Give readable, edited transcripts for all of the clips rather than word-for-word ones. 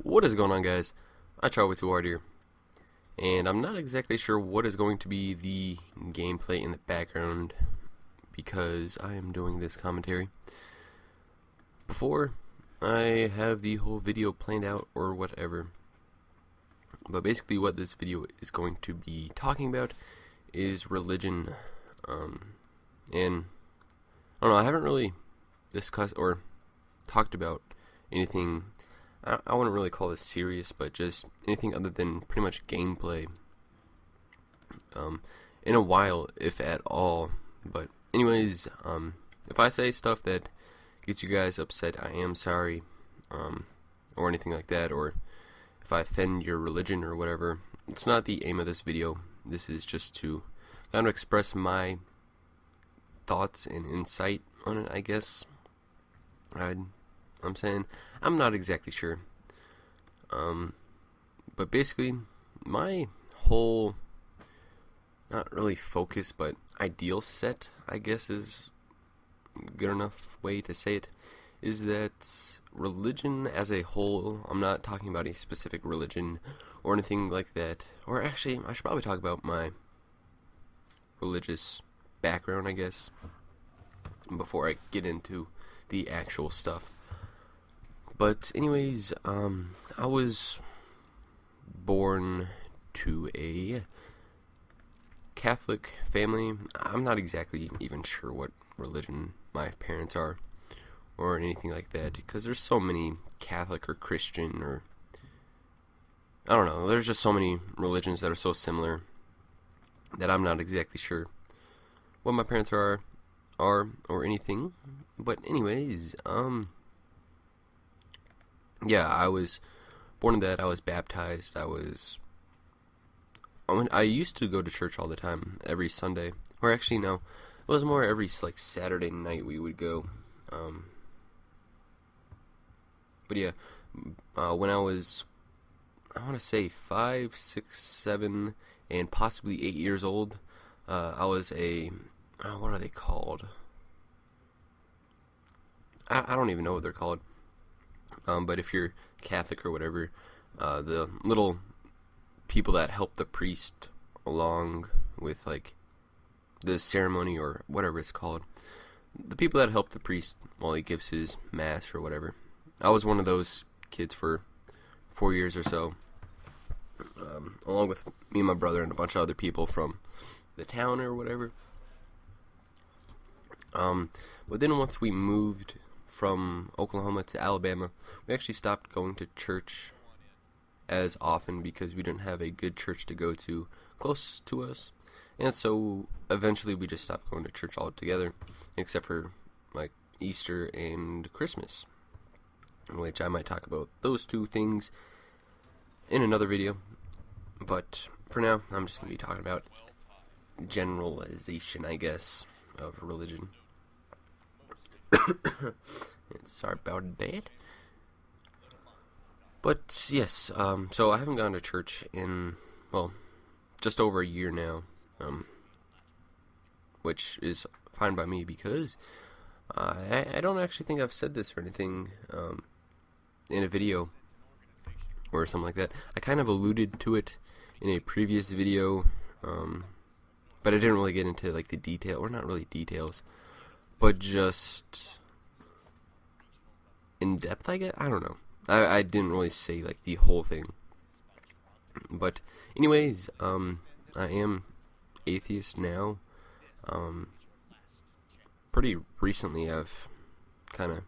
What is going on, guys? I try way too hard here, and I'm not exactly sure what is going to be the gameplay in the background because I am doing this commentary before I have the whole video planned out or whatever. But basically what this video is going to be talking about is religion, and I don't know, I haven't really discussed or talked about anything. I wouldn't really call this serious, but just anything other than pretty much gameplay in a while, if at all. But anyways, if I say stuff that gets you guys upset, I am sorry, or anything like that, or if I offend your religion or whatever. It's not the aim of this video. This is just to kind of express my thoughts and insight on it, I guess. I'm saying I'm not exactly sure. But basically, my whole, not really focus, but ideal set, I guess is good enough way to say it, is that religion as a whole, I'm not talking about a specific religion or anything like that, or actually, I should probably talk about my religious background, I guess, before I get into the actual stuff. But anyways, I was born to a Catholic family. I'm not exactly even sure what religion my parents are or anything like that, because there's so many Catholic or Christian, or I don't know, there's just so many religions that are so similar that I'm not exactly sure what my parents are or anything. But anyways, yeah, I was born in that. I was baptized. I used to go to church all the time, every Sunday. Or actually, no, it was more every Saturday night we would go. But yeah, when I was, I want to say 5, 6, 7, and possibly 8 years old, I was what are they called? I don't even know what they're called. But if you're Catholic or whatever, the little people that help the priest along with the ceremony or whatever it's called, the people that help the priest while he gives his mass or whatever. I was one of those kids for 4 years or so, along with me and my brother and a bunch of other people from the town or whatever. But then once we moved from Oklahoma to Alabama, we actually stopped going to church as often because we didn't have a good church to go to close to us, and so eventually we just stopped going to church altogether, except for Easter and Christmas, which I might talk about those two things in another video. But for now, I'm just going to be talking about generalization, I guess, of religion. Sorry about that. But yes, so I haven't gone to church in, just over a year now, which is fine by me because I don't actually think I've said this or anything in a video or something like that. I kind of alluded to it in a previous video, but I didn't really get into the detail, or not really details, but just in depth, I guess. I don't know. I didn't really say the whole thing. But anyways, I am atheist now. Pretty recently I've kind of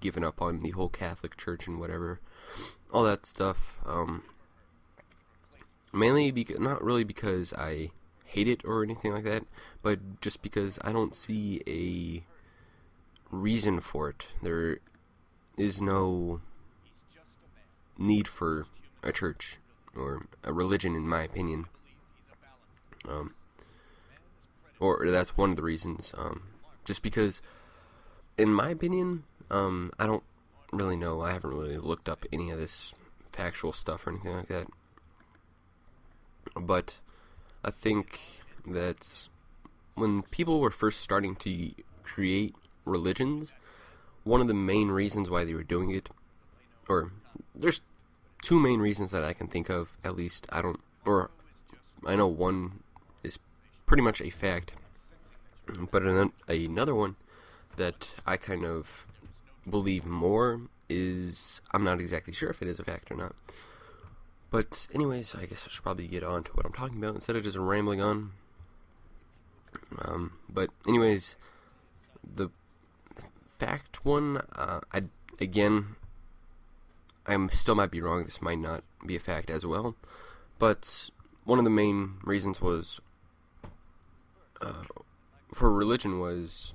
given up on the whole Catholic Church and whatever, all that stuff. Mainly not really because I hate it or anything like that, but just because I don't see a reason for it. There is no need for a church or a religion, in my opinion. Or that's one of the reasons. Just because, in my opinion, I don't really know. I haven't really looked up any of this factual stuff or anything like that. But I think that when people were first starting to create religions, one of the main reasons why they were doing it or there's two main reasons that I can think of, at least. I know one is pretty much a fact, but another one that I kind of believe more is, I'm not exactly sure if it is a fact or not. But anyways, I guess I should probably get on to what I'm talking about instead of just rambling on. But anyways, the fact one, I still might be wrong. This might not be a fact as well. But one of the main reasons was, for religion was,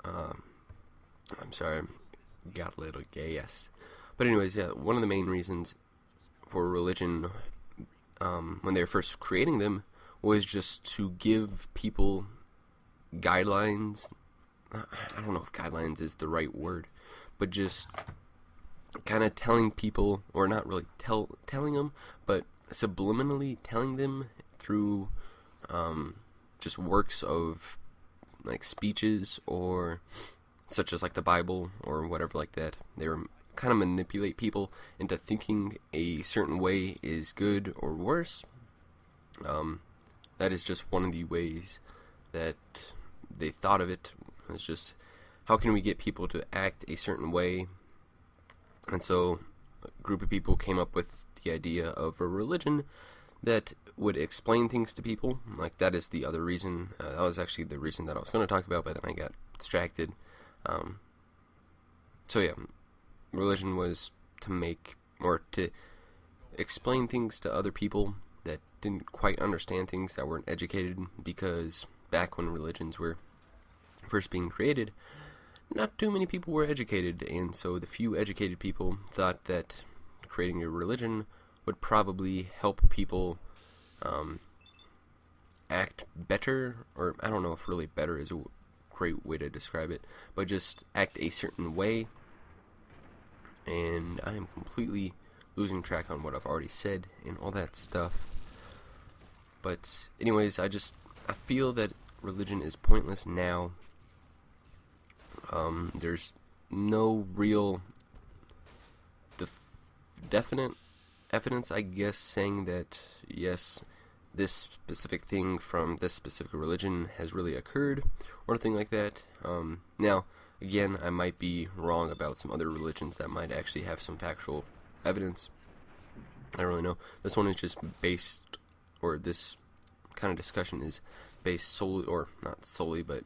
I'm sorry, got a little gay, yes. But anyways, yeah, one of the main reasons for religion, when they were first creating them, was just to give people guidelines. I don't know if guidelines is the right word, but just kind of telling people, or not really telling them, but subliminally telling them through just works of like speeches, or such as like the Bible or whatever like that. They were kind of manipulate people into thinking a certain way is good or worse. That is just one of the ways that they thought of it. It's just, how can we get people to act a certain way? And so a group of people came up with the idea of a religion that would explain things to people. Like, that is the other reason. That was actually the reason that I was going to talk about, but then I got distracted. So yeah, religion was to make, or to explain things to other people that didn't quite understand things, that weren't educated, because back when religions were first being created, not too many people were educated, and so the few educated people thought that creating a religion would probably help people act better, or I don't know if really better is a great way to describe it, but just act a certain way. And I am completely losing track on what I've already said and all that stuff. But anyways, I feel that religion is pointless now. There's no real definite evidence, I guess, saying that yes, this specific thing from this specific religion has really occurred, or anything like that. Now, again, I might be wrong about some other religions that might actually have some factual evidence. I don't really know. This one is just based, or this kind of discussion is based solely, or not solely, but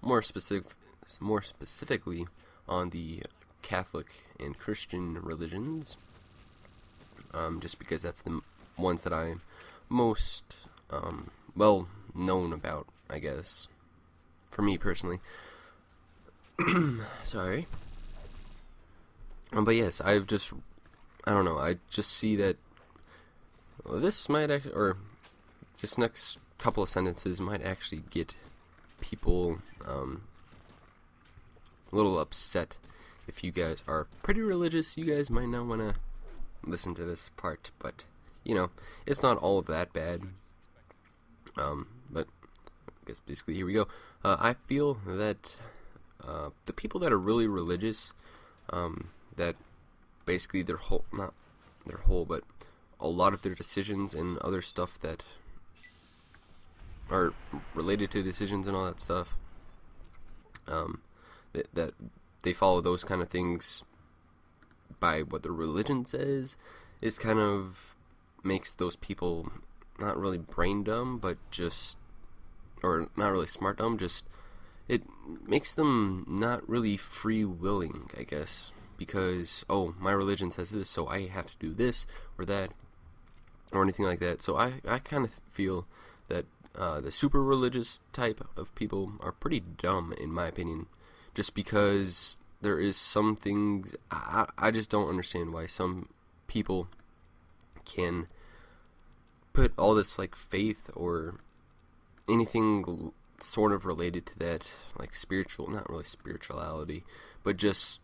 more specifically on the Catholic and Christian religions. Just because that's the ones that I'm most well known about, I guess, for me personally. Sorry. But yes, I don't know, I just see that this might actually, or this next couple of sentences might actually get people a little upset. If you guys are pretty religious, you guys might not want to listen to this part, but you know, it's not all that bad. But I guess basically here we go. I feel that the people that are really religious, that basically not their whole, but a lot of their decisions and other stuff that are related to decisions and all that stuff, that they follow those kind of things by what the religion says, is kind of makes those people not really brain dumb, but just, or not really smart dumb, just, it makes them not really free willing, I guess, because, oh, my religion says this, so I have to do this or that, or anything like that. So I kind of feel that the super religious type of people are pretty dumb, in my opinion, just because there is some things, I just don't understand why some people can put all this like faith or anything sort of related to that, like spiritual, not really spirituality, but just,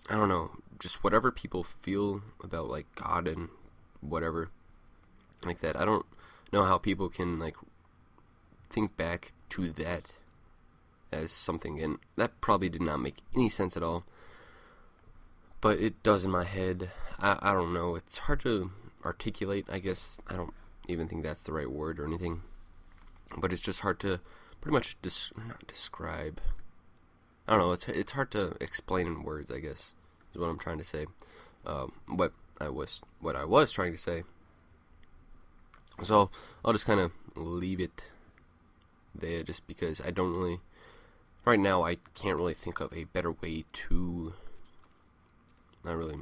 I don't know, just whatever people feel about like God and whatever like that. I don't know how people can like think back to that as something, and that probably did not make any sense at all. but it does in my head. I don't know. It's hard to articulate, I guess. I don't even think that's the right word or anything. But it's just hard to pretty much not describe. I don't know. It's hard to explain in words, I guess, is what I'm trying to say. What I was trying to say. So I'll just kind of leave it there, just because I don't really. Right now, I can't really think of a better way to. Not really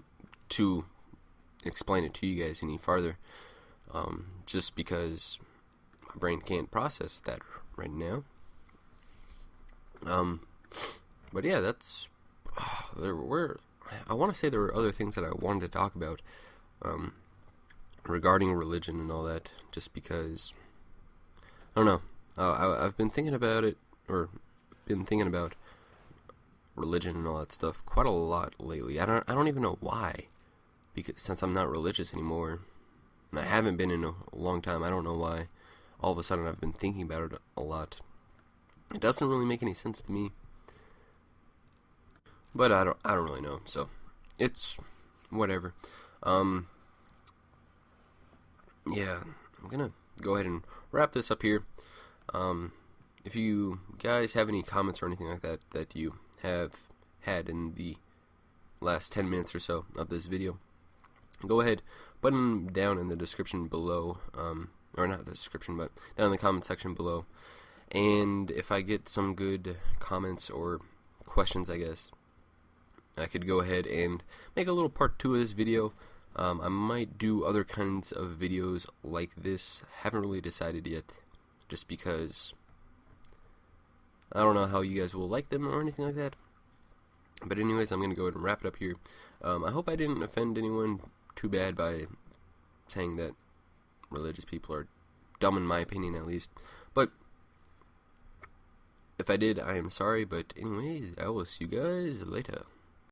to explain it to you guys any farther. Just because my brain can't process that right now. But yeah, that's I want to say there were other things that I wanted to talk about, regarding religion and all that. Just because I don't know. I've been thinking about it, or been thinking about religion and all that stuff quite a lot lately. I don't even know why, because since I'm not religious anymore, and I haven't been in a long time, I don't know why all of a sudden I've been thinking about it a lot. It doesn't really make any sense to me, but I don't really know, so it's whatever. Yeah, I'm gonna go ahead and wrap this up here. If you guys have any comments or anything like that that you have had in the last 10 minutes or so of this video, go ahead, put them down in the description below, or not the description, but down in the comment section below. And if I get some good comments or questions, I guess, I could go ahead and make a little part 2 of this video. I might do other kinds of videos like this. Haven't really decided yet, just because I don't know how you guys will like them or anything like that. But anyways, I'm going to go ahead and wrap it up here. I hope I didn't offend anyone too bad by saying that religious people are dumb, in my opinion at least. But if I did, I am sorry. But anyways, I will see you guys later.